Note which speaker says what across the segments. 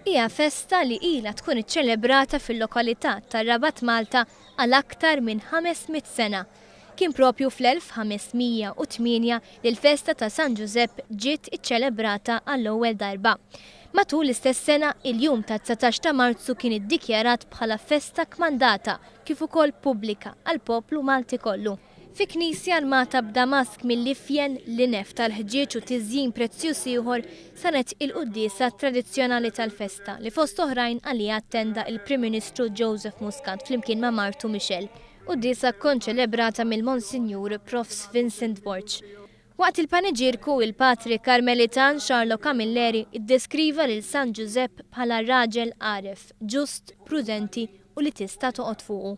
Speaker 1: Hija festa li ilha tkun iċċelebrata fil-lokalità tar-Rabat Malta għal aktar minn 500 sena. Kien propju fl-1508 li l-Festa ta' San Ġużepp ġiet iċċelebrata għall-ewwel darba. Matul l-istess sena, il-jum ta' 19 ta' Marzu kien iddikjarat bħala festa kmandata kif ukoll pubblika għall-poplu Malti kollu. Fi Knisja armata b'damask mill-ifjen li nef tal-ħġieġ u tiżjin prezzjuż ieħor saret il-quddiesa tradizzjonali tal-festa li fost oħrajn għalija attenda il-Prim Ministru Joseph Muscat flimkien ma' Martu Michel. Quddiesa ċelebrata mill-Monsinjur Profs Vincent Borch. Waqt il-paneġirku il-Patri Karmelitan Xarlo Camilleri iddeskriva lil San Ġużepp bħala raġel għaref, ġust, prudenti u li tista' toqgħod fuqu.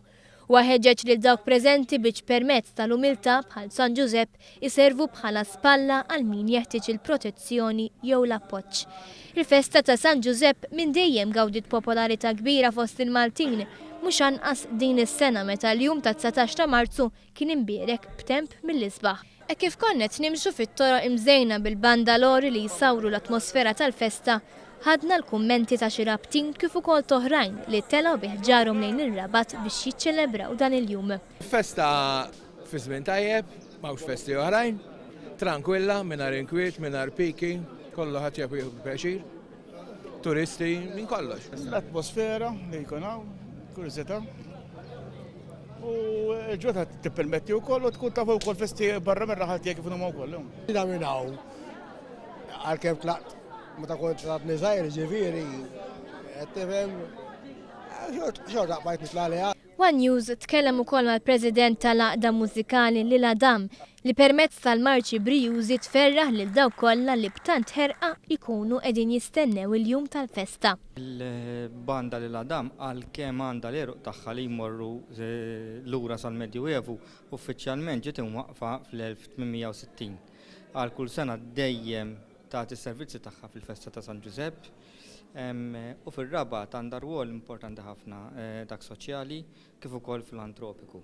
Speaker 1: Ħeġġeġ lil dawk preżenti biex permezz tal-umiltà bħal San Ġużepp iservu bħala spalla għal min jeħtieġ il-protezzjoni jew l-appoġġ. Il-Festa ta' San Ġużepp minn dejjem gawdiet popolarità kbira fost il-Maltin, mhux anqas din is-sena meta l-jum ta' 19 ta' Marzu kien imbierek b'temp mill-isbah. Kif konnet nimxu fit-toroq imżejna bil-bandalori li jsawru l-atmosfera tal-festa, ħadna l-kummenti ta' xi rabtin kif ukoll toħrajn li telgħu bih ġarhom lejn ir-Rabat biex jiċċelebraw dan il-jum.
Speaker 2: Festa fi żmien tajjeb, m'hawnx festi oħrajn, tranquilla, mingħajr inkwiet, mingħajr piki, kollu ħadd jagħmlu pjaċir, turisti, minn kollox.
Speaker 3: L-atmosfera li jkun hawn, kuriżità. U ġota tippermetti wkoll u tkun tafu wkoll festi barra mir-raħal tiegħek kif huma wkoll.
Speaker 4: Jiena minn hawn għalkemm tlaqt meta kont tlaqt żgħir ġifieri qed tifhem xorta qbajt nitla' għaliha.
Speaker 1: One News tkellem ukoll mal-President tal-Aqda Mużikali lil Adam li permezz tal-marċi brijużi tferraħ lil dawk kollha li b'tant ħerqa jkunu qegħdin jistennew il-jum tal-festa.
Speaker 5: Il-banda lil Adam għalkemm għandha l-eruq tagħha li jmorru lura sal-Medjuevu uffiċjalment ġiet imwaqqfa fl-1860. Għal kull sena dejjem tagħti s-servizzi tagħha fil-Festa ta' San Ġużepp. U fir-Rabat għandha rwol importanti ħafna dak soċjali kif ukoll filantropiku.